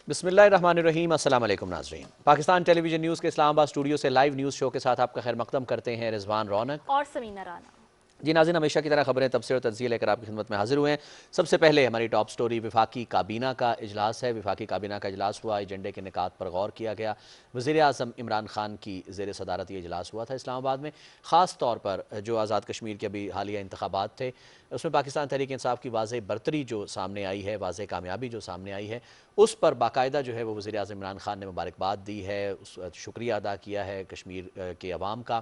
बिस्मिल्लाहिर्रहमानिर्रहीम। अस्सलाम वालेकुम नाज़रीन। पाकिस्तान टेलीविजन न्यूज़ के इस्लामाबाद स्टूडियो से लाइव न्यूज़ शो के साथ आपका खैर मकदम करते हैं रिजवान रौनक और समीना राना। जी नाज़रीन, हमेशा की तरह खबरें, तबसरे और तज्ज़िये लेकर आपकी खिदमत में हाजिर हुए हैं। सबसे पहले हमारी टॉप स्टोरी वफाकी काबीना का इजलास है। वफाकी काबीना का इजलास हुआ, एजेंडे के निकात पर गौर किया गया। वज़ीर आज़म इमरान खान की ज़ेर सदारत ये इजलास हुआ था इस्लामाबाद में। ख़ास तौर पर जो आज़ाद कश्मीर के अभी हालिया इंतखाबात थे उसमें पाकिस्तान तहरीक इंसाफ की वाज़ेह बरतरी जो सामने आई है, वाज़ेह कामयाबी जो सामने आई है, उस पर बाकायदा जो है वो वज़ीर आज़म इमरान खान ने मुबारकबाद दी है, शुक्रिया अदा किया है कश्मीर के अवाम का।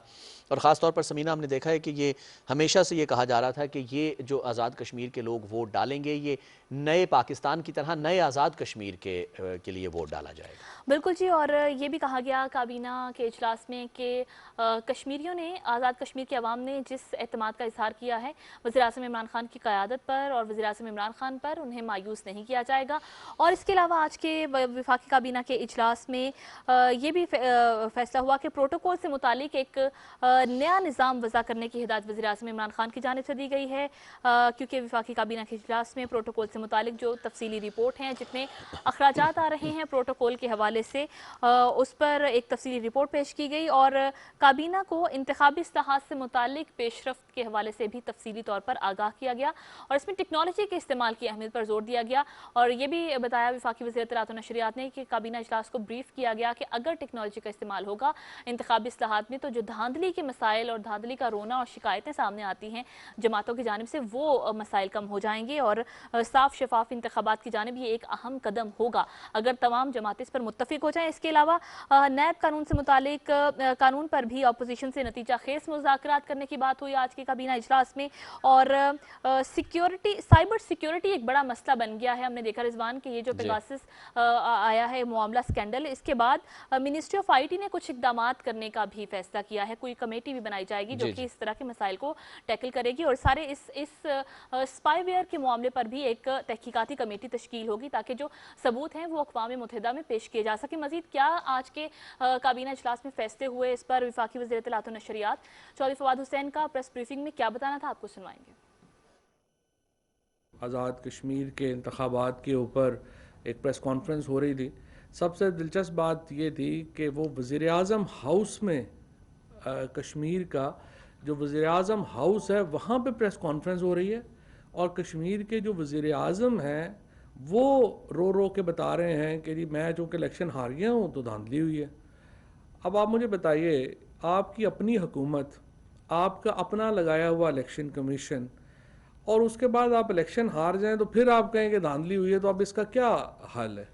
और ख़ास तौर पर समीना, हमने देखा है कि ये हमेशा से ये कहा जा रहा था कि ये जो आज़ाद कश्मीर के लोग वोट डालेंगे ये नए पाकिस्तान की तरह नए आज़ाद कश्मीर के लिए वोट डाला जाएगा। बिल्कुल जी, और ये भी कहा गया काबीना के इजलास में कि कश्मीरियों ने, आज़ाद कश्मीर के अवाम ने जिस एतमाद का इजहार किया है वज़ीर आज़म इमरान खान की क़यादत पर और वज़ीर आज़म इमरान खान पर, उन्हें मायूस नहीं किया जाएगा। और इसके अलावा आज के वफाकी काबीना के इजलास में ये भी फैसला हुआ कि प्रोटोकॉल से मुतालिक एक नया निज़ाम वज़ा करने की हिदायत वज़ीर आज़म इमरान खान की जानिब से दी गई है, क्योंकि वफाकी काबीना के इजलास में प्रोटोकॉल से मुतालिक जो तफसीली रिपोर्ट हैं, जितने अखराजात आ रहे हैं प्रोटोकॉल के हवाले से, उस पर एक तफसीली रिपोर्ट पेश की गई और काबीना को इंतखाबी इस्लाहात से मुतालिक पेशरफ्त के हवाले से भी तफसीली तौर पर आगाह किया गया और इसमें टेक्नोलॉजी के इस्तेमाल की अहमियत पर जोर दिया गया। और ये भी बताया वफाकी वज़ीर इत्तलात और नशरियात ने कि काबीना इजलास को ब्रीफ किया गया कि अगर टेक्नोलॉजी का इस्तेमाल होगा इंतखाबी इस्लाहात में, तो जो धांधली के मसाइल और धांधली का रोना और शिकायतें सामने आती हैं जमातों की जानिब से, वो मसाइल कम हो जाएंगे और साफ शफाफ इंतखाबात की जानिब ये एक अहम कदम होगा अगर तमाम जमातें इस पर मुत्तफिक हो जाएं। इसके अलावा नैब कानून से मुतालिक कानून पर भी अपोजिशन से नतीजा खेज मुज़ाकरात करने की बात हुई आज के काबीना इजलास में। और सिक्योरिटी, साइबर सिक्योरिटी एक बड़ा मसला बन गया है। हमने देखा रिजवान कि ये जो पेगासस आया है मामला स्कैंडल, इसके बाद मिनिस्ट्री ऑफ IT ने कुछ इकदाम करने का भी फैसला किया है। कोई कमेटी भी बनाई जाएगी जो कि इस तरह के मसाइल को टैकल करेगी और सारे इस स्पाईवेयर के मामले पर भी एक तहकीकाती कमेटी तश्कील होगी ताकि जो सबूत हैं वो अक़वाम मुत्तहिदा में पेश किए जा सके। मजीद क्या आज के काबीना इजलास में फैसले हुए, इस पर वफाकी वज़ीर इत्तलात और नशरियात चौधरी फवाद हुसैन का प्रेस ब्रीफिंग में क्या बताना था, आपको सुनवाएंगे। आज़ाद कश्मीर के इंतखाबात के ऊपर एक प्रेस कॉन्फ्रेंस हो रही थी। सबसे दिलचस्प बात ये थी कि वो वज़ीर आज़म हाउस में कश्मीर का जो वज़ीर आज़म हाउस है वहाँ पे प्रेस कॉन्फ्रेंस हो रही है और कश्मीर के जो वज़ीर आज़म हैं वो रो रो के बता रहे हैं कि जी मैं चूँकि इलेक्शन हार गया हूँ तो धांधली हुई है। अब आप मुझे बताइए, आपकी अपनी हुकूमत, आपका अपना लगाया हुआ इलेक्शन कमीशन, और उसके बाद आप इलेक्शन हार जाएं तो फिर आप कहें कि धांधली हुई है, तो अब इसका क्या हल है?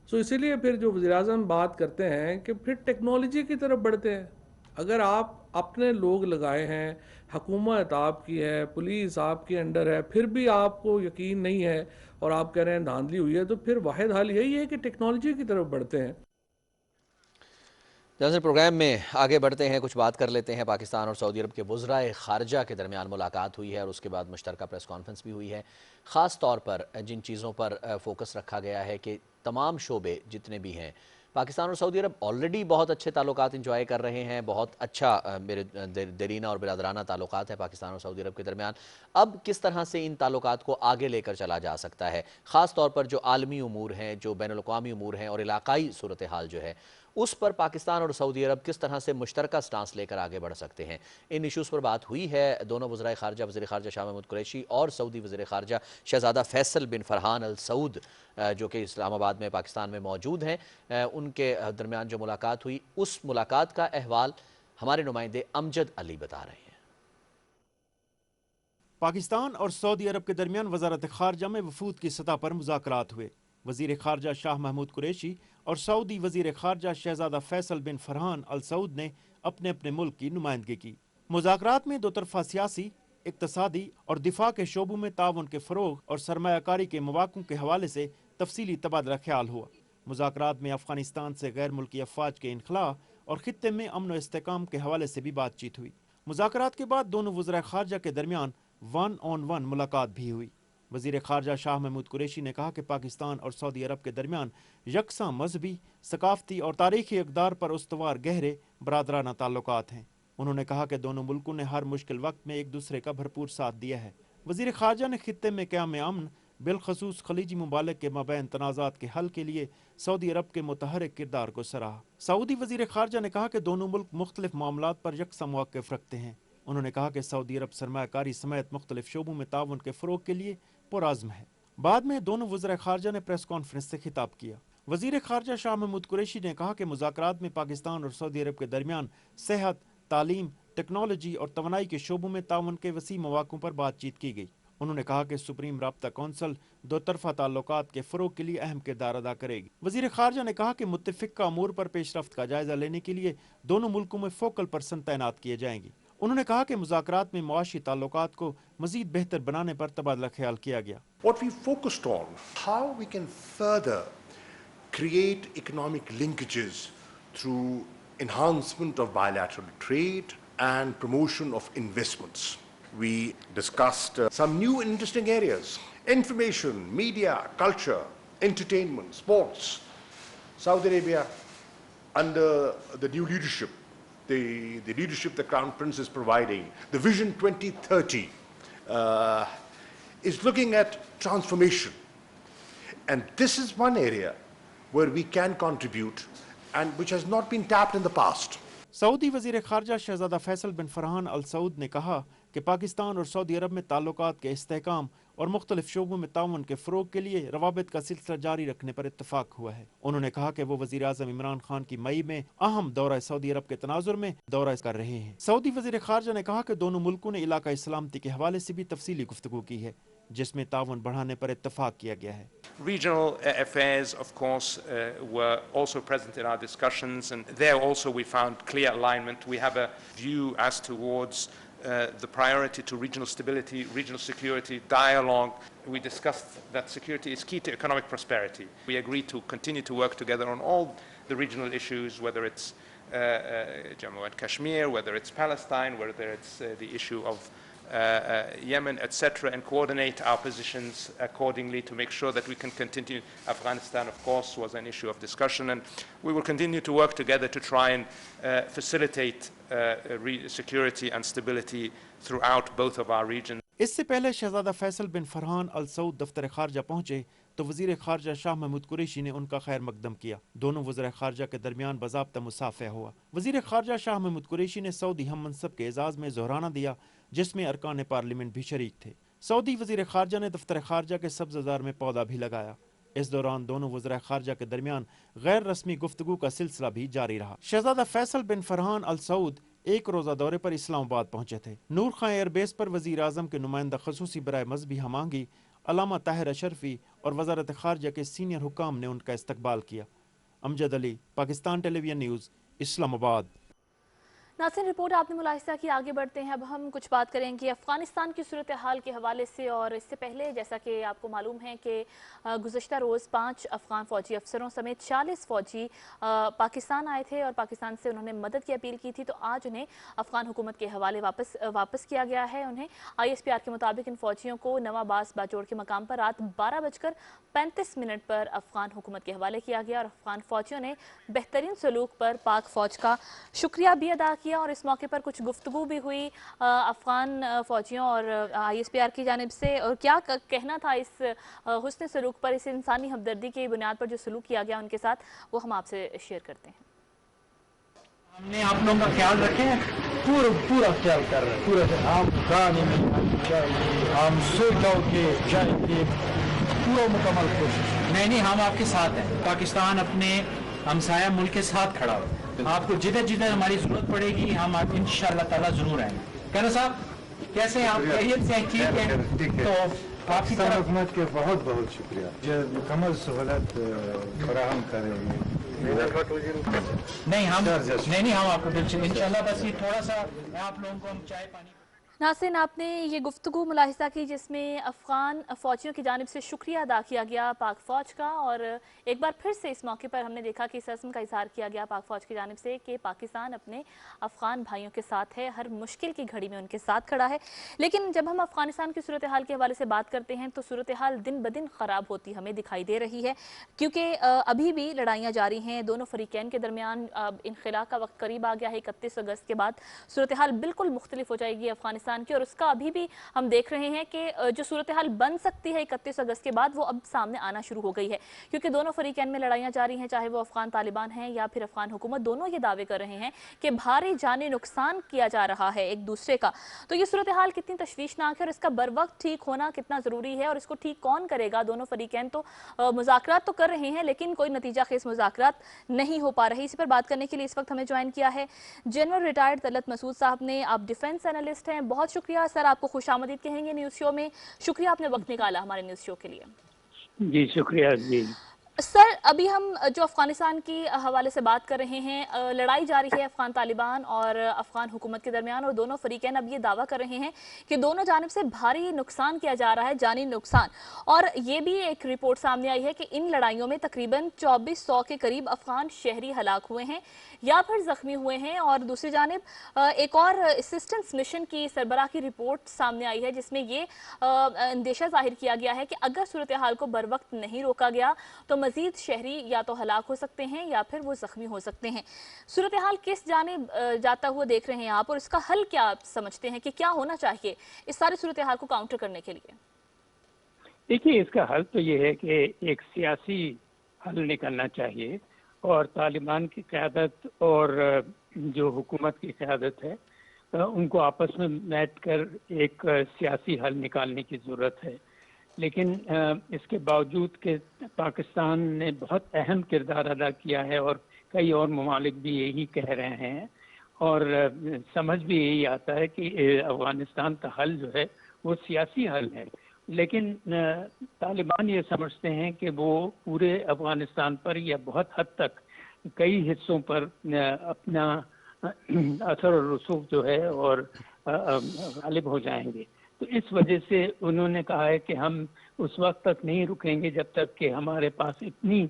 सो इसीलिए फिर जो वज़ीर-ए-आज़म बात करते हैं कि फिर टेक्नोलॉजी की तरफ बढ़ते हैं। अगर आप अपने लोग लगाए हैं, हुकूमत आपकी है, पुलिस आपके अंडर है, फिर भी आपको यकीन नहीं है और आप कह रहे हैं धांधली हुई है, तो फिर वाहिद हल यही है कि टेक्नोलॉजी की तरफ बढ़ते हैं। जैसे प्रोग्राम में आगे बढ़ते हैं, कुछ बात कर लेते हैं। पाकिस्तान और सऊदी अरब के वज़राए ख़ारजा के दरमियान मुलाकात हुई है और उसके बाद मुश्तरका प्रेस कॉन्फ्रेंस भी हुई है। ख़ास तौर पर जिन चीज़ों पर फोकस रखा गया है कि तमाम शोबे जितने भी हैं, पाकिस्तान और सऊदी अरब ऑलरेडी बहुत अच्छे ताल्लुकात इंजॉय कर रहे हैं, बहुत अच्छा मेरे देरीना और बिरादराना ताल्लुकात है पाकिस्तान और सऊदी अरब के दरमियान। अब किस तरह से इन ताल्लुकात को आगे लेकर चला जा सकता है, ख़ास तौर पर जो आलमी उमूर हैं, जो बैनुल-अक़वामी उमूर हैं और इलाकाई सूरत हाल जो है, उस पर पाकिस्तान और सऊदी अरब किस तरह से मुश्तरका स्टांस लेकर आगे बढ़ सकते हैं। इन इशूज़ पर बात हुई है। दोनों वज़राए ख़ारजा, वज़ीर ख़ारजा शाह महमूद कुरैशी और सऊदी वज़ीर ख़ारजा शहज़ादा फैसल बिन फ़रहान अल सऊद, जो कि इस्लामाबाद में पाकिस्तान में मौजूद हैं, उनके दरमियान जो मुलाकात हुई, उस मुलाकात का अहवाल हमारे नुमाइंदे अमजद अली बता रहे हैं। पाकिस्तान और सऊदी अरब के दरमियान वजारत ख़ारजा में वफूद की सतह पर मुज़ाकरात हुए। वज़ीर ख़ारजा शाह महमूद कुरैशी और सऊदी वज़ीर ख़ारजा शहज़ादा फैसल बिन फ़रहान अल सऊद ने अपने अपने मुल्क की नुमाइंदगी की। मुज़ाकरात में दो तरफ़ा सियासी, इक़्तिसादी और दिफा के शोबों में ताउन के फ़रोग़ और सरमायाकारी के मौक़ों के हवाले से तफसीली तबादला ख्याल हुआ। मुज़ाकरात में अफ़ग़ानिस्तान से गैर मुल्की अफ़वाज के इनख़ला और ख़ित्ते में अमन व इस्तेहकाम के हवाले से भी बातचीत हुई। मुज़ाकरात के बाद दोनों वज़राए ख़ारजा के दरमियान 1-on-1 मुलाकात भी हुई। वज़ीर ख़ारजा शाह महमूद कुरैशी ने कहा कि पाकिस्तान और सऊदी अरब के दरमियान यकसा मजहबी, सकाफ़ती और तारीख़ी इक़दार पर उस्तवार गहरे बरादराना ताल्लुकात हैं। उन्होंने कहा कि दोनों मुल्कों ने हर मुश्किल वक्त में एक दूसरे का भरपूर साथ दिया है। वज़ीर ख़ारजा ने ख़ित्ते में क़याम अमन, बिलखसूस खलीजी मुमालिक के माबैन तनाज़ात के हल के लिए सऊदी अरब के मुतहरिक किरदार को सराहा। सऊदी वज़ीर ख़ारजा ने कहा कि दोनों मुल्क मुख्तलिफ मामलात पर यकसा मौक़िफ़ रखते हैं। उन्होंने कहा कि सऊदी अरब सरमायाकारी समेत मुख्तलिफ शोबों में ताउन के फ़रोग़ के लिए पुरअज़्म है। बाद में दोनों वज़ीर ख़ारजा ने प्रेस कॉन्फ्रेंस से खिताब किया। वज़ीर ख़ारजा शाह महमूद कुरैशी ने कहा कि मुज़ाकरात में पाकिस्तान और सऊदी अरब के दरमियान सेहत, तालीम, टेक्नोलॉजी और तवानाई के शोबों में ताउन के वसी मौक़ों पर बातचीत की गई। उन्होंने कहा कि सुप्रीम राब्ता कौंसल दो तरफा ताल्लुकात के फ़रोग़ के लिए अहम किरदार अदा करेगी। वज़ीर ख़ारजा ने कहा कि मुत्तफ़िक़ा अमूर पर पेशरफ्त का जायज़ा लेने के लिए दोनों मुल्कों में फोकल पर्सन तैनात किए जाएंगे। उन्होंने कहा कि मुज़ाकरात में मुआशी ताल्लुकात को मज़ीद बेहतर बनाने पर तबादला ख्याल किया गया। What we focused on, how we can further create economic linkages through enhancement of bilateral trade and promotion of investments. We discussed some new and interesting areas: information, media, culture, entertainment, sports. Saudi Arabia, under the new leadership, the leadership the Crown Prince is providing, the Vision 2030, is looking at transformation. And this is one area where we can contribute and which has not been tapped in the past. Saudi वज़ीर ख़ारजा शहज़ादा फैसल बिन फरहान अल सऊद ने कहा कि पाकिस्तान और Saudi अरब में ताल्लुकात के इस्तेहकाम और मुख्तलिफ शोबों में ताउन के फ़रोग़ के लिए रवाबित का सिलसिला जारी रखने पर इत्तफ़ाक़ हुआ है। उन्होंने कहा कि वो वज़ीर आज़म इमरान खान की मई में अहम दौरा सऊदी अरब के तनाज़ुर में दौरा कर रहे हैं। सऊदी वज़ीर ख़ारजा ने कहा कि दोनों मुल्कों ने इलाक़ाई सलामती के हवाले से भी तफसीली गुफ्तगू की है, जिसमें ताउन बढ़ाने पर इत्तफ़ाक़ किया गया है। Regional affairs, of course, were also present in our discussions, and there also we found clear alignment. We have a view as towards the priority to regional stability, regional security, dialogue. We discussed that security is key to economic prosperity. We agreed to continue to work together on all the regional issues, whether it's Jammu and Kashmir, whether it's Palestine, whether it's the issue of Yemen, etc., and coordinate our positions accordingly to make sure that we can continue. Afghanistan, of course, was an issue of discussion, and we will continue to work together to try and facilitate security and stability throughout both of our regions. इससे पहले शहज़ादा फैसल बिन फरहान अल सऊद दफ्तर ख़ारजा पहुँचे तो वज़ीर ख़ारजा शाह महमूद कुरैशी ने उनका खैर मकदम किया। दोनों वज़ीर ख़ारजा के दरमियान बाज़ाब्ता मुसाफ़ा हुआ। वज़ीर ख़ारजा शाह महमूद कुरैशी ने सऊदी हम मनसब के एजाज़ में ज़ोहराना दिया, जिसमें अरकान पार्लियामेंट भी शरीक थे। सऊदी वज़ीर ख़ारजा ने दफ्तर ख़ारजा के सब्ज़ ज़ार में पौधा भी लगाया। इस दौरान दोनों वज़ीर ख़ारजा के दरमियान गैर रस्मी गुफ्तगू का सिलसिला भी जारी रहा। शहज़ादा फैसल बिन फरहान अल सऊद एक रोज़ा दौरे पर इस्लामाबाद पहुंचे थे। नूर खां एयरबेस पर वज़ीर आज़म के नुमाइंदा ख़ुसूसी बराए मज़हबी हमांगी अल्लामा ताहिर अशरफी और वज़ारत ख़ारजा के सीनियर हुक्काम ने उनका इस्तकबाल किया। Amjad Ali, Pakistan television news, Islamabad. नाज़रीन, रिपोर्ट आपने मुलाहिज़ा की। आगे बढ़ते हैं। अब हम कुछ बात करेंगे अफ़गानिस्तान की सूरत हाल के हवाले से। और इससे पहले जैसा कि आपको मालूम है कि गुज़श्ता रोज़ 5 अफ़गान फ़ौजी अफसरों समेत 40 फ़ौजी पाकिस्तान आए थे और पाकिस्तान से उन्होंने मदद की अपील की थी। तो आज उन्हें अफ़गान हुकूमत के हवाले वापस किया गया है। उन्हें ISPR के मुताबिक इन फ़ौजियों को नवाबास बाजोड़ के मकाम पर रात 12:35 पर अफ़गान हुकूमत के हवाले किया गया और अफ़गान फ़ौजियों ने बेहतरीन सलूक पर पाक फ़ौज का शुक्रिया भी अदा किया। और इस मौके पर कुछ गुफ्तगू भी हुई अफ़गान फ़ौजियों और ISPR की जानिब से। और क्या कहना था इस हुस्न सलूक पर, इस इंसानी हमदर्दी की बुनियाद पर जो सलूक किया गया उनके साथ, वो हम आपसे शेयर करते हैं। हमने आप लोगों का ख्याल रखे, पूरा ख्याल कर रहे हैं, पूरा हम गाने में हम सोचो के जाएंगे, पूरा मुकम्मल कोशिश। नहीं, हम आपके साथ हैं। पाकिस्तान अपने हमसाया मुल्क के साथ खड़ा हो। आपको जिधर जिधर हमारी जरूरत पड़ेगी हम इंशाअल्लाह ताला जरूर आएंगे। कहना साहब, कैसे हैं आप? खैरियत से हैं? ठीक है। तो आपकी हुकूमत के बहुत बहुत शुक्रिया जो मुकम्मल सहूलत फराहम करेंगे। नहीं हम आपको बिल्कुल इंशाअल्लाह, बस ये थोड़ा सा आप लोगों को हम चाय पानी। नाज़रीन, आपने ये गुफ्तगू मुलाहिज़ा की जिसमें अफ़गान फ़ौजियों की जानिब से शुक्रिया अदा किया गया पाक फ़ौज का। और एक बार फिर से इस मौके पर हमने देखा कि इस रस्म का इज़हार किया गया पाक फ़ौज की जानिब से कि पाकिस्तान अपने अफ़गान भाइयों के साथ है, हर मुश्किल की घड़ी में उनके साथ खड़ा है। लेकिन जब हम अफ़गानिस्तान की सूरत हाल के हवाले से बात करते हैं तो सूरत हाल दिन ब दिन ख़राब होती हमें दिखाई दे रही है, क्योंकि अभी भी लड़ाइयाँ जारी हैं दोनों फ़रीक़ैन के दरमियान। इनख़िला का वक्त करीब आ गया है। 31 अगस्त के बाद सूरत हाल बिल्कुल मुख्तलिफ हो जाएगी। अफ़गानिस्तान अफगानिस्तान की, और उसका अभी भी हम देख रहे हैं कि जो सूरत हाल बन सकती है 31 अगस्त के बाद, वो अब सामने आना शुरू हो गई है, क्योंकि दोनों फरीकैन में लड़ाइयाँ जारी हैं, चाहे वो अफगान तालिबान हैं या फिर अफगान हुकूमत। दोनों ये दावे कर रहे हैं कि भारी जानी नुकसान किया जा रहा है एक दूसरे का। तो ये सूरत हाल कितनी तशवीशनाक है और इसका बर वक्त ठीक होना कितना ज़रूरी है, और इसको ठीक कौन करेगा? दोनों फरीकैन तो मुज़ाकरात तो कर रहे हैं, लेकिन कोई नतीजा खेज मुज़ाकरात नहीं हो पा रहे। इसी पर बात करने के लिए इस वक्त हमें ज्वाइन किया है जनरल रिटायर्ड तलत मसूद साहब ने। आप डिफेंस एनालिस्ट हैं, बहुत शुक्रिया सर, आपको खुशामदीद कहेंगे न्यूज़ शो में। शुक्रिया आपने वक्त निकाला हमारे न्यूज़ शो के लिए। जी शुक्रिया जी। सर, अभी हम जो अफ़गानिस्तान की हवाले से बात कर रहे हैं, लड़ाई जारी है अफ़गान तालिबान और अफ़गान हुकूमत के दरमियान, और दोनों फरीकैन अब ये दावा कर रहे हैं कि दोनों जानिब से भारी नुकसान किया जा रहा है, जानी नुकसान। और ये भी एक रिपोर्ट सामने आई है कि इन लड़ाइयों में तकरीबन 2400 के करीब अफ़गान शहरी हलाक हुए हैं या फिर ज़ख्मी हुए हैं। और दूसरी जानिब एक और असिस्टेंस मिशन की सरबराह की रिपोर्ट सामने आई है, जिसमें ये अंदेशा जाहिर किया गया है कि अगर सूरत हाल को बर वक्त नहीं रोका गया तो मजीद शहरी या तो हलाक हो सकते हैं या फिर वो जख्मी हो सकते हैं। सूरत हाल किस जानिब जाता हुआ देख रहे हैं आप, और इसका हल क्या आप समझते हैं कि क्या होना चाहिए इस सारी सूरत हाल को काउंटर करने के लिए? देखिए, इसका हल तो ये है कि एक सियासी हल निकलना चाहिए, और तालिबान की क़यादत और जो हुकूमत की क़यादत है उनको आपस में बैठ कर एक सियासी हल निकालने की ज़रूरत है। लेकिन इसके बावजूद कि पाकिस्तान ने बहुत अहम किरदार अदा किया है, और कई और ममालिक भी यही कह रहे हैं, और समझ भी यही आता है कि अफ़गानिस्तान का हल जो है वो सियासी हल है। लेकिन तालिबान ये समझते हैं कि वो पूरे अफ़गानिस्तान पर या बहुत हद तक कई हिस्सों पर अपना असर और रसूख जो है और गालिब हो जाएंगे। तो इस वजह से उन्होंने कहा है कि हम उस वक्त तक नहीं रुकेंगे जब तक कि हमारे पास इतनी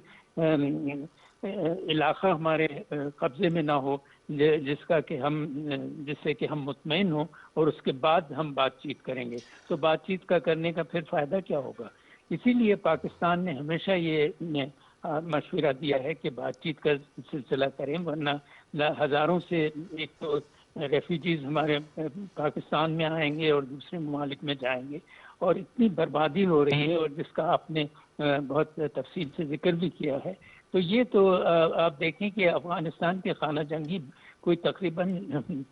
इलाका हमारे कब्ज़े में ना हो जिससे कि हम मुतमईन हों, और उसके बाद हम बातचीत करेंगे। तो बातचीत का करने का फिर फ़ायदा क्या होगा? इसीलिए पाकिस्तान ने हमेशा ये मशवरा दिया है कि बातचीत का सिलसिला करें, वरना हज़ारों से एक तो रेफ्यूजीज़ हमारे पाकिस्तान में आएंगे और दूसरे ममालिक में जाएंगे, और इतनी बर्बादी हो रही है, और जिसका आपने बहुत तफसील से जिक्र भी किया है। तो ये तो आप देखें कि अफ़गानिस्तान के खाना जंगी कोई तकरीबन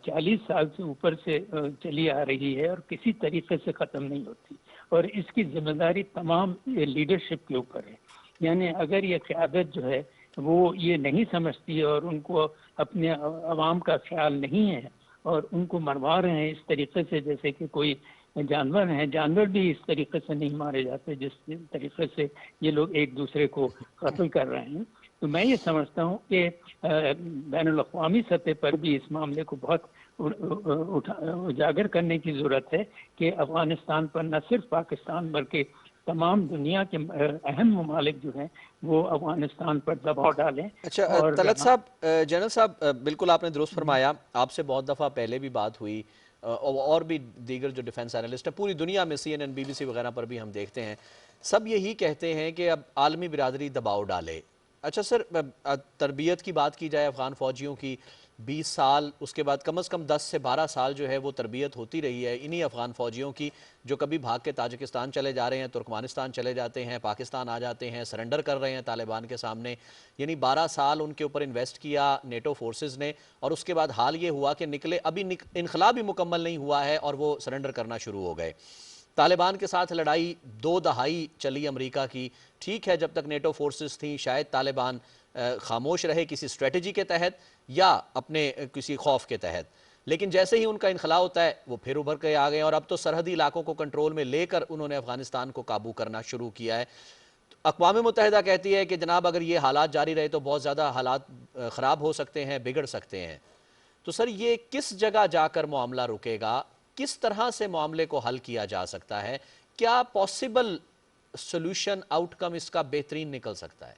40 साल से ऊपर से चली आ रही है और किसी तरीके से ख़त्म नहीं होती, और इसकी जिम्मेदारी तमाम लीडरशिप के ऊपर है। यानी अगर ये क़यादत जो है वो ये नहीं समझती है और उनको अपने अवाम का ख्याल नहीं है, और उनको मरवा रहे हैं इस तरीके से जैसे कि कोई जानवर हैं। जानवर भी इस तरीके से नहीं मारे जाते जिस तरीके से ये लोग एक दूसरे को कत्ल कर रहे हैं। तो मैं ये समझता हूँ कि बैनुल-अक़वामी सतह पर भी इस मामले को बहुत उजागर करने की ज़रूरत है कि अफ़गानिस्तान पर न सिर्फ पाकिस्तान बल्कि तमाम दुनिया के अहम ममालिक जो हैं वो अफ़गानिस्तान पर दबाव डालें। अच्छा तलत साहब, जनरल साहब, बिल्कुल आपने दुरुस्त फरमाया। आपसे बहुत दफ़ा पहले भी बात हुई, और भी दीगर जो डिफेंस एनालिस्ट है पूरी दुनिया में, CNN, BBC वगैरह पर भी हम देखते हैं, सब यही कहते हैं कि अब आलमी बिरादरी दबाव डाले। अच्छा सर, तरबियत की बात की जाए अफ़गान फ़ौजियों की, 20 साल, उसके बाद कम से कम 10 से 12 साल जो है वो तरबियत होती रही है इन्हीं अफ़गान फ़ौजियों की, जो कभी भाग के ताजिकिस्तान चले जा रहे हैं, तुर्कमानिस्तान चले जाते हैं, पाकिस्तान आ जाते हैं, सरेंडर कर रहे हैं तालिबान के सामने। यानी 12 साल उनके ऊपर इन्वेस्ट किया नेटो फोर्सेस ने, और उसके बाद हाल ये हुआ कि निकले, अभी इनखलाब भी मुकम्मल नहीं हुआ है और वो सरेंडर करना शुरू हो गए। तालिबान के साथ लड़ाई 2 दहाई चली अमेरिका की। ठीक है, जब तक नेटो फोर्सेस थी शायद तालिबान खामोश रहे किसी स्ट्रेटजी के तहत या अपने किसी खौफ के तहत, लेकिन जैसे ही उनका इनखला होता है वो फिर उभर के आ गए, और अब तो सरहदी इलाकों को कंट्रोल में लेकर उन्होंने अफगानिस्तान को काबू करना शुरू किया है। अक़वाम मुत्तहिदा कहती है कि जनाब अगर ये हालात जारी रहे तो बहुत ज़्यादा हालात ख़राब हो सकते हैं, बिगड़ सकते हैं। तो सर ये किस जगह जाकर मामला रुकेगा, किस तरह से मामले को हल किया जा सकता है, क्या पॉसिबल सोल्यूशन आउटकम इसका बेहतरीन निकल सकता है?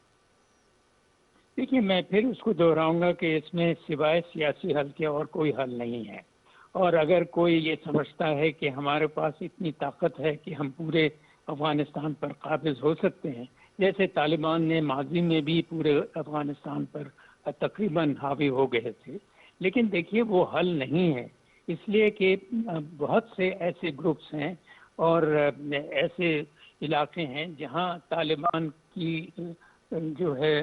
देखिए, मैं फिर उसको दोहराऊंगा कि इसमें सिवाय सियासी हल के और कोई हल नहीं है, और अगर कोई ये समझता है कि हमारे पास इतनी ताकत है कि हम पूरे अफ़गानिस्तान पर काबिज हो सकते हैं, जैसे तालिबान ने माजी में भी पूरे अफ़गानिस्तान पर तकरीबन हावी हो गए थे, लेकिन देखिए वो हल नहीं है, इसलिए कि बहुत से ऐसे ग्रुप्स हैं और ऐसे इलाके हैं जहां तालिबान की जो है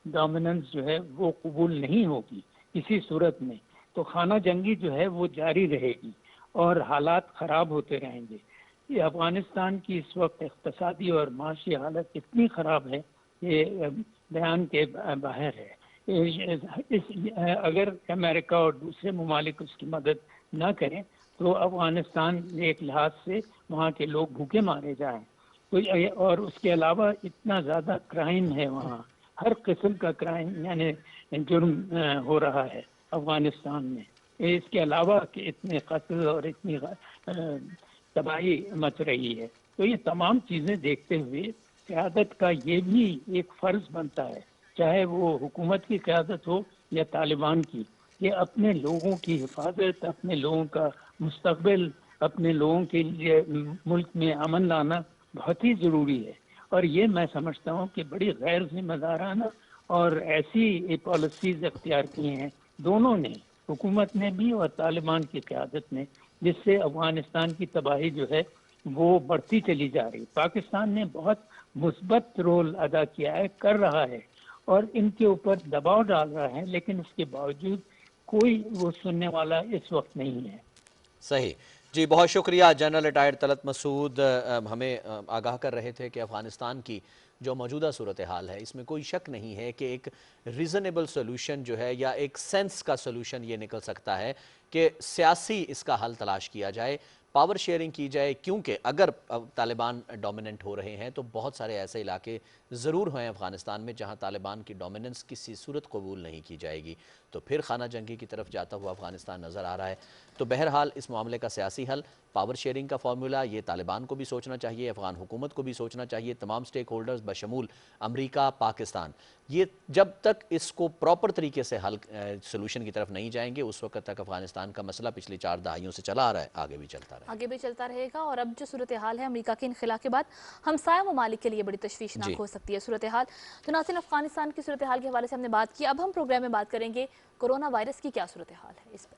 डोमिनेंस जो है वो कबूल नहीं होगी किसी सूरत में, तो खाना जंगी जो है वो जारी रहेगी और हालात ख़राब होते रहेंगे। ये अफ़गानिस्तान की इस वक्त इक़्तिसादी और माशी हालत इतनी ख़राब है, ये बयान के बाहर है। अगर अमेरिका और दूसरे ममालिक उसकी मदद न करें तो अफ़गानिस्तान एक लिहाज से वहाँ के लोग भूखे मारे जाएं। तो और उसके अलावा इतना ज़्यादा क्राइम है वहाँ, हर किस्म का क्राइम यानी जुर्म हो रहा है अफ़गानिस्तान में। इसके अलावा कि इतने कत्ल और इतनी तबाही मच रही है, तो ये तमाम चीज़ें देखते हुए क़यादत का ये भी एक फ़र्ज़ बनता है, चाहे वो हुकूमत की क़यादत हो या तालिबान की, ये अपने लोगों की हिफाजत, अपने लोगों का मुस्तक़बिल, अपने लोगों के लिए मुल्क में अमन लाना बहुत ही ज़रूरी है। और ये मैं समझता हूँ कि बड़ी गैर ज़िम्मेदाराना और ऐसी पॉलिसीज़ अख्तियार की हैं दोनों ने, हुकूमत ने भी और तालिबान की क़यादत ने, जिससे अफ़गानिस्तान की तबाही जो है वो बढ़ती चली जा रही। पाकिस्तान ने बहुत मुस्बत रोल अदा किया है, कर रहा है और इनके ऊपर दबाव डाल रहा है, लेकिन उसके बावजूद कोई वो सुनने वाला इस वक्त नहीं है। सही जी, बहुत शुक्रिया। जनरल रिटायर्ड तलत मसूद हमें आगाह कर रहे थे कि अफ़गानिस्तान की जो मौजूदा सूरत हाल है, इसमें कोई शक नहीं है कि एक रीज़नेबल सोल्यूशन जो है या एक सेंस का सोल्यूशन ये निकल सकता है कि सियासी इसका हल तलाश किया जाए, पावर शेयरिंग की जाए, क्योंकि अगर तालिबान डोमिनेंट हो रहे हैं तो बहुत सारे ऐसे इलाके ज़रूर हैं अफ़गानिस्तान में जहां तालिबान की डोमिनेंस किसी सूरत कबूल नहीं की जाएगी, तो फिर खाना जंगी की तरफ जाता हुआ अफ़गानिस्तान नज़र आ रहा है। तो बहरहाल इस मामले का सियासी हल, पावर शेयरिंग का फार्मूला, ये तालिबान को भी सोचना चाहिए, अफ़गान हुकूमत को भी सोचना चाहिए, तमाम स्टेक होल्डर्स बशमूल अमरीका, पाकिस्तान, ये जब तक इसको प्रॉपर तरीके से हल सोल्यूशन की तरफ नहीं जाएंगे उस वक्त तक अफ़गानिस्तान का मसला पिछली 4 दहाइयों से चला आ रहा है, आगे भी चलता रहेगा। और अब जो सूरत हाल है अमरीका के इनखिला के बाद हमसाया ममालिक के लिए बड़ी तशवीशनाक हो सकती है सूरत हाल। तो नाज़रीन, अफ़गानिस्तान की सूरत हाल के हवाले से हमने बात की, अब हम प्रोग्राम में बात करेंगे कोरोना वायरस की क्या सूरत हाल है इस पर।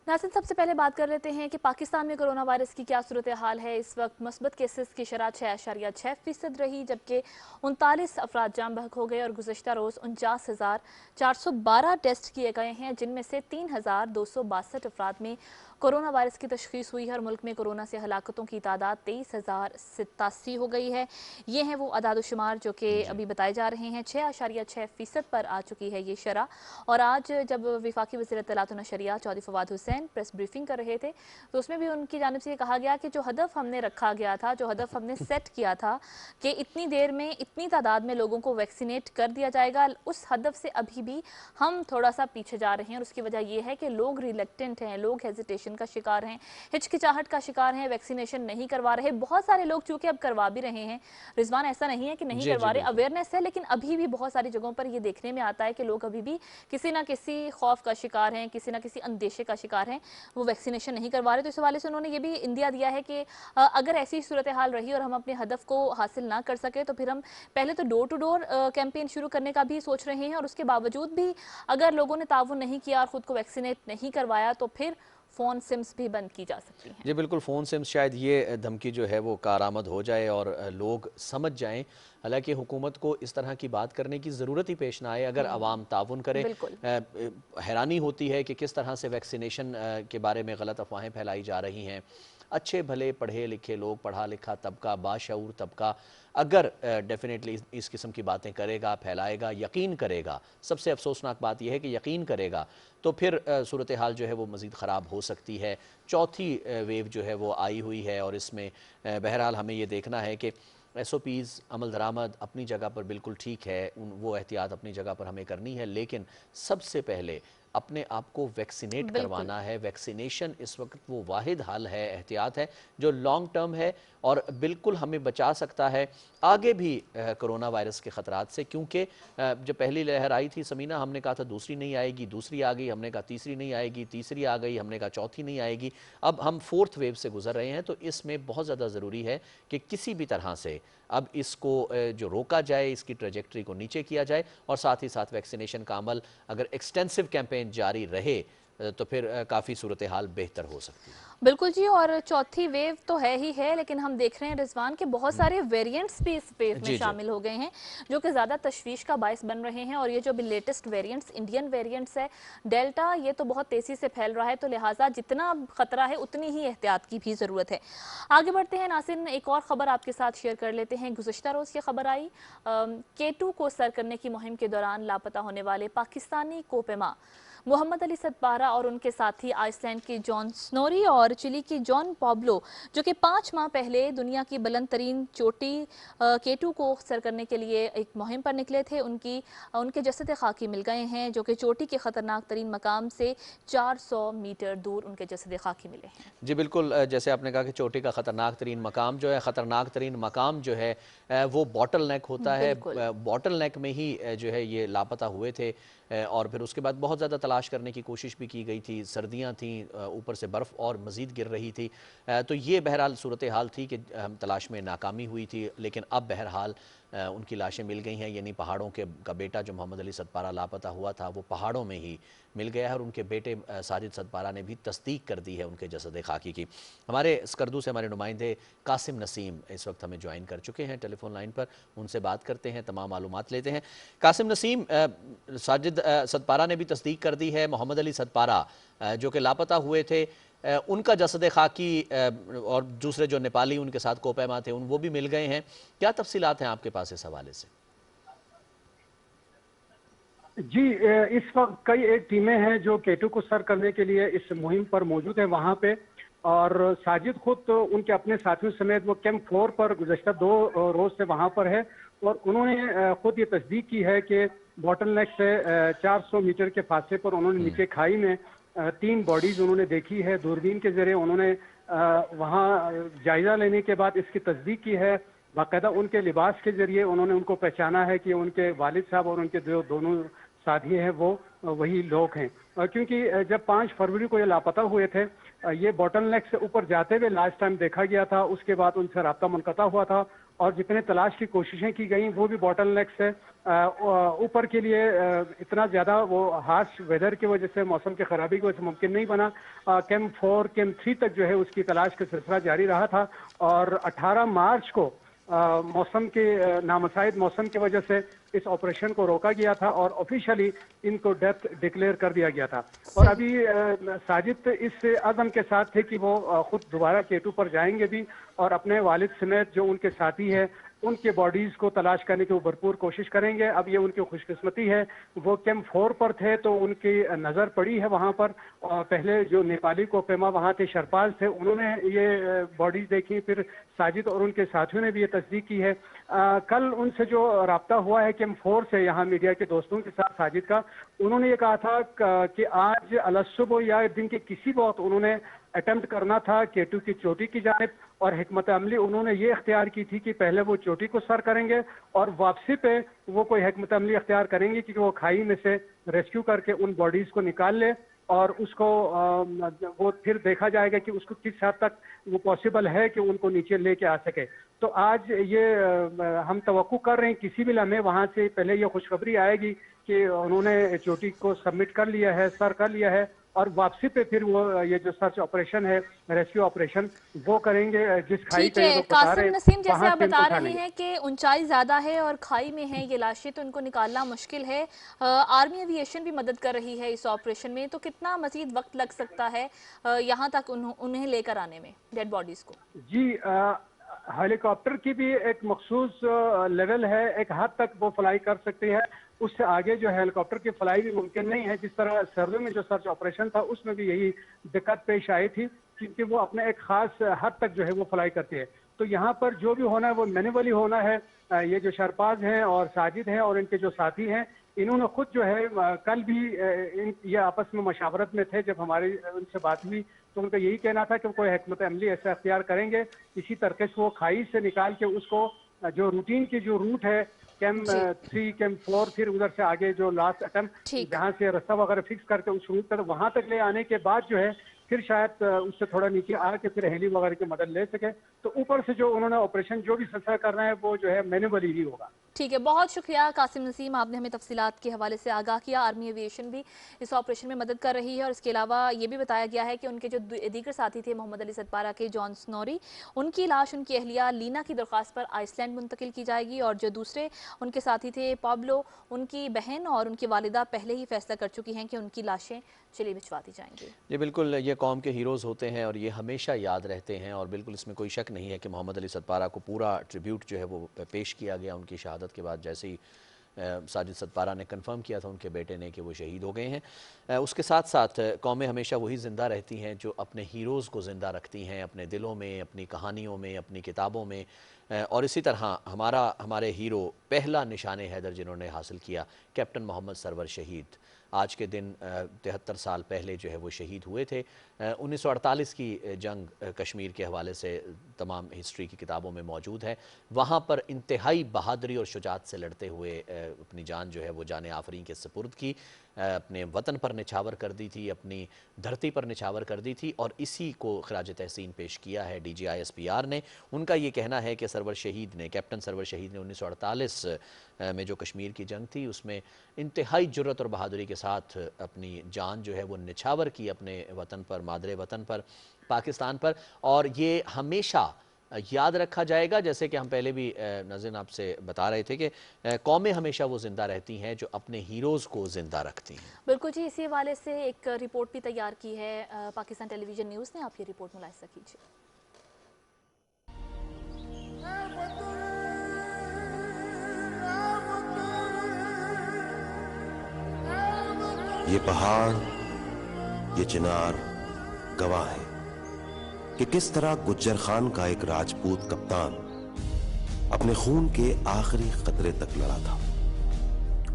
नाज़रीन, सबसे पहले बात कर लेते हैं कि पाकिस्तान में कोरोना वायरस की क्या सूरत हाल है। इस वक्त मस्बत केसेस की शरह 6.6% रही, जबकि 39 अफराद जान बहक हो गए और गुज़श्ता रोज़ 49,412 टेस्ट किए गए हैं, जिनमें से 3,262 अफराद में कोरोना वायरस की तशख़ीस हुई है और मुल्क में कोरोना से हलाकतों की तादाद 23,087 हो गई है। ये हैं वो अदाद-ओ-शुमार जो कि अभी बताए जा रहे हैं। 6.6% पर आ चुकी है ये शरह। और आज जब वफाकी वज़ीर इत्तलात व नशरियात चौधरी फवाद हुसैन प्रेस ब्रीफिंग कर रहे थे तो उसमें भी उनकी जानिब से ये कहा गया कि जो हदफ हमने रखा गया था, जो हदफ हमने सेट किया था कि इतनी देर में इतनी तादाद में लोगों को वैक्सीनेट कर दिया जाएगा, उस हदफ से अभी भी हम थोड़ा सा पीछे जा रहे हैं। और उसकी वजह यह है कि लोग रिलेक्टेंट हैं, लोग हेजिटेशन का शिकार हैं, हिचकिचाहट का शिकार हैं, वैक्सीनेशन नहीं करवा रहे। बहुत सारे लोग चूंकि अब करवा भी रहे हैं, रिजवान, ऐसा नहीं है कि नहीं करवा रहे, अवेयरनेस है, लेकिन अभी भी बहुत सारी जगहों पर ये देखने में आता है कि लोग अभी भी किसी ना किसी खौफ का शिकार हैं, किसी ना किसी अंदेशे का शिकार हैं, वो वैक्सीनेशन नहीं करवा रहे। तो इस हवाले से उन्होंने ये भी इंदिया दिया है कि अगर ऐसी सूरत हाल रही और हम अपने हदफ को हासिल ना कर सके तो फिर हम पहले तो डोर टू डोर कैंपेन शुरू करने का भी सोच रहे हैं, और उसके बावजूद भी अगर लोगों ने ताउन नहीं किया और खुद को वैक्सीनेट नहीं करवाया तो फिर फ़ोन सिम्स भी बंद की जा सकती हैं। जी बिल्कुल, फ़ोन सिम्स शायद ये धमकी जो है वो कारआमद हो जाए और लोग समझ जाएं। हालांकि हुकूमत को इस तरह की बात करने की ज़रूरत ही पेश ना आए अगर आवाम ताउन करे। हैरानी होती है कि किस तरह से वैक्सीनेशन के बारे में गलत अफवाहें फैलाई जा रही हैं। अच्छे भले पढ़े लिखे लोग, पढ़ा लिखा तबका, बाशऊर तबका अगर डेफिनेटली इस किस्म की बातें करेगा, फैलाएगा, यकीन करेगा, सबसे अफसोसनाक बात यह है कि यकीन करेगा तो फिर सूरत हाल जो है वो मज़ीद ख़राब हो सकती है। चौथी वेव जो है वो आई हुई है और इसमें बहरहाल हमें ये देखना है कि SOPs अमल दरामद अपनी जगह पर बिल्कुल ठीक है, वो एहतियात अपनी जगह पर हमें करनी है, लेकिन सबसे पहले अपने आप को वैक्सीनेट करवाना है। वैक्सीनेशन इस वक्त वो वाहिद हल है, एहतियात है जो लॉन्ग टर्म है اور بالکل ہمیں بچا سکتا ہے آگے بھی کرونا وائرس کے خطرات سے، کیونکہ جب پہلی لہر آئی تھی سمینہ، ہم نے کہا تھا دوسری نہیں آئے گی، دوسری آ گئی، ہم نے کہا تیسری نہیں آئے گی، تیسری آ گئی، ہم نے کہا چوتھی نہیں آئے گی، اب ہم فورتھ ویو سے گزر رہے ہیں۔ تو اس میں بہت زیادہ ضروری ہے کہ کسی بھی طرح سے اب اس کو جو روکا جائے، اس کی ٹریجیکٹری کو نیچے کیا جائے، اور ساتھ ہی ساتھ ویکسینیشن کا عمل اگر ایکسٹینسو کیمپین جاری رہے تو پھر کافی صورتحال بہتر ہو سکتی ہے۔ بالکل جی، اور چوتھی ویو تو ہے ہی ہے، لیکن ہم دیکھ رہے ہیں رضوان کہ بہت سارے ویرینٹس بھی اس ویو میں شامل ہو گئے ہیں جو کہ زیادہ تشویش کا باعث بن رہے ہیں، اور یہ جو بھی لیٹسٹ ویرینٹس انڈین ویرینٹس ہے ڈیلٹا، یہ تو بہت تیزی سے پھیل رہا ہے، تو لہٰذا جتنا خطرہ ہے اتنی ہی احتیاط کی بھی ضرورت ہے۔ آگے بڑھتے ہیں ناظرین، ایک اور خبر آپ کے ساتھ شیئر کر لیتے ہیں۔ گزشتہ روز یہ خبر آئی K2 کو سر کرنے کی مہم کے دوران لاپتہ ہونے والے پاکستانی کوپیما محمد علی صدپارہ اور ان کے ساتھی آئس لینڈ کی جان سنوری اور چلی کی جان پابلو، جو کہ 5 ماہ پہلے دنیا کی بلند ترین چوٹی K2 کو سر کرنے کے لیے ایک مہم پر نکلے تھے، ان کے جسد خاکی مل گئے ہیں، جو کہ چوٹی کے خطرناک ترین مقام سے 400 میٹر دور ان کے جسد خاکی ملے ہیں۔ جی بالکل، جیسے آپ نے کہا کہ چوٹی کا خطرناک ترین مقام جو ہے، خطرناک ترین مقام جو ہے وہ باٹل نیک ہوتا ہے، باٹل نیک میں ہی جو ہے یہ لاپتہ ہوئے تھے، اور پھر اس کے بعد بہت زیادہ تلاش کرنے کی کوشش بھی کی گئی تھی، سردیاں تھیں، اوپر سے برف اور مزید گر رہی تھی، تو یہ بہرحال صورتحال تھی کہ تلاش میں ناکامی ہوئی تھی، لیکن اب بہرحال ان کی لاشیں مل گئی ہیں، یعنی پہاڑوں کا بیٹا جو محمد علی صدپارہ لاپتہ ہوا تھا وہ پہاڑوں میں ہی مل گیا ہے، اور ان کے بیٹے ساجد صدپارہ نے بھی تصدیق کر دی ہے ان کے جسد خاکی کی۔ ہمارے اسکردو سے ہمارے نمائندے قاسم نسیم اس وقت ہمیں جوائن کر چکے ہیں ٹیلی فون لائن پر، ان سے بات کرتے ہیں، تمام معلومات لیتے ہیں۔ قاسم نسیم، ساجد صدپارہ نے بھی تصدیق کر دی ہے، محمد علی صدپارہ جو کہ لاپتہ ہوئے تھے ان کا جسد خاکی اور دوسرے جو نیپالی ان کے ساتھ کوپیما تھے وہ بھی مل گئے ہیں، کیا تفصیلات ہیں آپ کے پاس اس حوالے سے؟ جی، اس وقت کئی ایک ٹیمیں ہیں جو K2 کو سر کرنے کے لیے اس مہم پر موجود ہیں وہاں پہ، اور ساجد خود تو ان کے اپنے ساتھیوں سمیت وہ کیمپ 4 پر گزشتہ 2 روز سے وہاں پر ہے، اور انہوں نے خود یہ تصدیق کی ہے کہ باٹل نیک سے 400 میٹر کے فاصلے پر انہوں نے نیچے کھائی میں 3 باڈیز انہوں نے دیکھی ہے، دوربین کے ذریعے انہوں نے وہاں جائزہ لینے کے بعد اس کی تصدیق کی ہے، باقاعدہ ان کے لباس کے ذریعے انہوں نے ان کو پہچانا ہے کہ ان کے والد صاحب اور ان کے جو دونوں ساتھی ہیں وہ وہی لوگ ہیں، کیونکہ جب 5 فروری کو یہ لاپتہ ہوئے تھے یہ باٹل نیک سے اوپر جاتے ہوئے لاسٹ ٹائم دیکھا گیا تھا، اس کے بعد ان سے رابطہ منقطع ہوا تھا، اور جتنے تلاش کی کوششیں کی گئیں وہ بھی باٹل نیک سے اوپر کے لیے اتنا زیادہ وہ ہارش ویدر کی وجہ سے، موسم کی خرابی کی وجہ سے ممکن نہیں بنا۔ کیمپ 4 کیمپ 3 تک جو ہے اس کی تلاش کا سلسلہ جاری رہا تھا، اور 18 مارچ کو موسم کے نامساعد موسم کی وجہ سے اس آپریشن کو روکا گیا تھا اور آفیشلی ان کو ڈیتھ ڈکلیئر کر دیا گیا تھا، اور ابھی ساجد اس عزم کے ساتھ تھے کہ وہ خود دوبارہ K2 پر جائیں گے بھی، اور اپنے والد سمیت جو ان کے ساتھی ہیں ان کے باڈیز کو تلاش کرنے کی وہ بھرپور کوشش کریں گے۔ اب یہ ان کی خوش قسمتی ہے، وہ کیمپ 4 پر تھے تو ان کی نظر پڑی ہے وہاں پر، اور پہلے جو نیپالی کوپیما وہاں تھے شرپال تھے انہوں نے یہ باڈیز دیکھی، پھر ساجد اور ان کے ساتھیوں نے بھی یہ تصدیق کی ہے۔ کل ان سے جو رابطہ ہوا ہے کیمپ 4 سے یہاں میڈیا کے دوستوں کے ساتھ ساجد کا، انہوں نے یہ کہا تھا کہ آج الصبح یا دن کے کسی وقت انہوں نے اٹیمپٹ کرنا تھا K2 کی چوٹی کی جانب، اور حکمت عملی انہوں نے یہ اختیار کی تھی کہ پہلے وہ چوٹی کو سر کریں گے اور واپسی پہ وہ کوئی حکمت عملی اختیار کریں گے کہ وہ کھائی میں سے ریسکیو کر کے ان باڈیز کو نکال لے، اور اس کو وہ پھر دیکھا جائے گا کہ اس کو کس حد تک وہ پاسبل ہے کہ ان کو نیچے لے کے آ سکے۔ تو آج یہ ہم توقع کر رہے ہیں کسی بھی لمحے وہاں سے پہلے یہ خوشخبری آئے گی کہ انہوں نے چوٹی کو سبمٹ کر لیا ہے، سر کر لیا ہے، اور واپسی پہ پھر وہ یہ جو سرچ آپریشن ہے، ریسکیو آپریشن وہ کریں گے، جس کھائی ٹھیک ہے۔ قاسم نسیم، جیسے آپ بتا رہے ہیں کہ اونچائی زیادہ ہے اور کھائی میں ہے یہ لاشیں، تو ان کو نکالنا مشکل ہے، آرمی ایویشن بھی مدد کر رہی ہے اس آپریشن میں، تو کتنا مزید وقت لگ سکتا ہے یہاں تک انہیں لے کر آنے میں ڈیڈ باڈیز کو؟ جی، ہیلی کاپٹر کی بھی ایک مخصوص لیول ہے، ایک حد تک وہ فلائی کر سکتی ہے، اس سے آگے جو ہیلی کاپٹر کی فلائی بھی ممکن نہیں ہے۔ جس طرح سردیوں میں جو سرچ آپریشن تھا اس میں بھی یہی دقت پیش آئی تھی، کیونکہ وہ اپنے ایک خاص حد تک جو ہے وہ فلائی کرتی ہے۔ تو یہاں پر جو بھی ہونا ہے وہ مینولی ہونا ہے۔ یہ جو شرپاز ہیں اور ساجد ہیں اور ان کے جو ساتھی ہیں، انہوں نے خود جو ہے کل بھی یہ آپس میں مشاورت میں تھے، جب ہماری ان سے بات ہوئی تو ان کا یہی کہنا تھا کہ وہ کوئی حکمت عملی ایسا اختیار کریں گے اسی طریقے سے وہ کھائی سے نکال کے اس کو جو روٹین کی جو روٹ ہے کیمپ 3 کیمپ 4 پھر ادھر سے آگے جو لاسٹ اٹمپٹ جہاں سے راستہ وغیرہ فکس کر کے اس روٹ پر وہاں تک لے آنے کے بعد جو ہے پھر شاید اس سے تھوڑا نیچے آ کے پھر ہیلی وغیرہ کی مدد لے سکے. تو اوپر سے جو انہوں نے آپریشن جو بھی سلسلہ کرنا ہے وہ جو ہے مینولی ہی ہوگا. ٹھیک ہے، بہت شکریہ قاسم نسیم، آپ نے ہمیں تفصیلات کے حوالے سے آگاہ کیا. آرمی ایویشن بھی اس آپریشن میں مدد کر رہی ہے اور اس کے علاوہ یہ بھی بتایا گیا ہے کہ ان کے جو دیگر ساتھی تھے محمد علی ستپارہ کے جان سنوری، ان کی لاش ان کی اہلیہ لینا کی درخواست پر آئس لینڈ منتقل کی جائے گی، اور جو دوسرے ان کے ساتھی تھے پابلو، ان کی بہن اور ان کی والدہ پہلے ہی فیصلہ کر چکی ہیں کہ ان کی لاشیں چلی بھجوا دی جائیں گی. یہ بالکل یہ قوم کے ہیروز ہوتے ہیں اور یہ ہمیشہ یاد رہتے ہیں، اور بالکل اس میں کوئی شک نہیں ہے کہ محمد علی ستپارہ کو پورا ٹریبیوٹ جو ہے وہ پیش کیا گیا ان کی شہادت کے بعد. جیسے ہی ساجد ستپارہ نے کنفرم کیا تھا ان کے بیٹے نے کہ وہ شہید ہو گئے ہیں. اس کے ساتھ ساتھ قومیں ہمیشہ وہی زندہ رہتی ہیں جو اپنے ہیروز کو زندہ رکھتی ہیں اپنے دلوں میں، اپنی کہانیوں میں، اپنی کتابوں میں. اور اسی طرح ہمارے ہیرو پہلا نشان حیدر جنہوں نے حاصل کیا کیپٹن محمد سرور شہید، آج کے دن 73 سال پہلے جو ہے وہ شہید ہوئے تھے. 1948 کی جنگ کشمیر کے حوالے سے تمام ہسٹری کی کتابوں میں موجود ہے. وہاں پر انتہائی بہادری اور شجاعت سے لڑتے ہوئے اپنی جان جو ہے وہ جان آفرین کے سپرد کی، اپنے وطن پر نچھاور کر دی تھی، اپنی دھرتی پر نچھاور کر دی تھی، اور اسی کو خراج تحسین پیش کیا ہے D G I S P R نے. ان کا یہ کہنا ہے کہ سرور شہید نے، کیپٹن سرور شہید نے 1948 میں جو کشمیر کی جنگ تھی اس میں انتہائی جرأت اور بہادری کے ساتھ اپنی جان جو ہے وہ نچھاور کی اپنے وطن پر، مادر وطن پر، پاکستان پر. اور یہ ہمیشہ یاد رکھا جائے گا، جیسے کہ ہم پہلے بھی ناظرین آپ سے بتا رہے تھے کہ قومیں ہمیشہ وہ زندہ رہتی ہیں جو اپنے ہیروز کو زندہ رکھتی ہیں. بالکل جی، اسی حوالے سے ایک رپورٹ بھی تیار کی ہے پاکستان ٹیلی ویژن نیوز نے، آپ یہ رپورٹ ملاحظہ کیجیے. یہ پہاڑ، یہ چنار گواہ ہے کہ کس طرح گجر خان کا ایک راجپوت کپتان اپنے خون کے آخری قطرے تک لڑا تھا.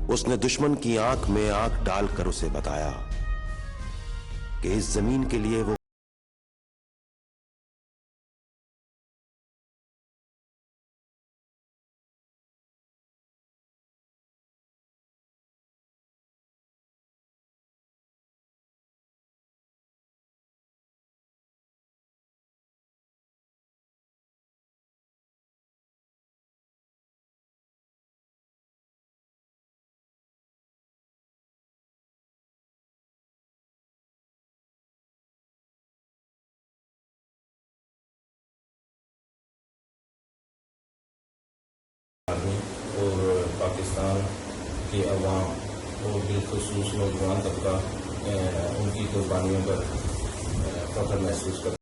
اس نے دشمن کی آنکھ میں آنکھ ڈال کر اسے بتایا کہ اس زمین کے لیے وہ اور پاکستان کی عوام اور بالخصوص نوجوان طبقہ ان کی قربانیوں پر فخر محسوس کرتا ہے.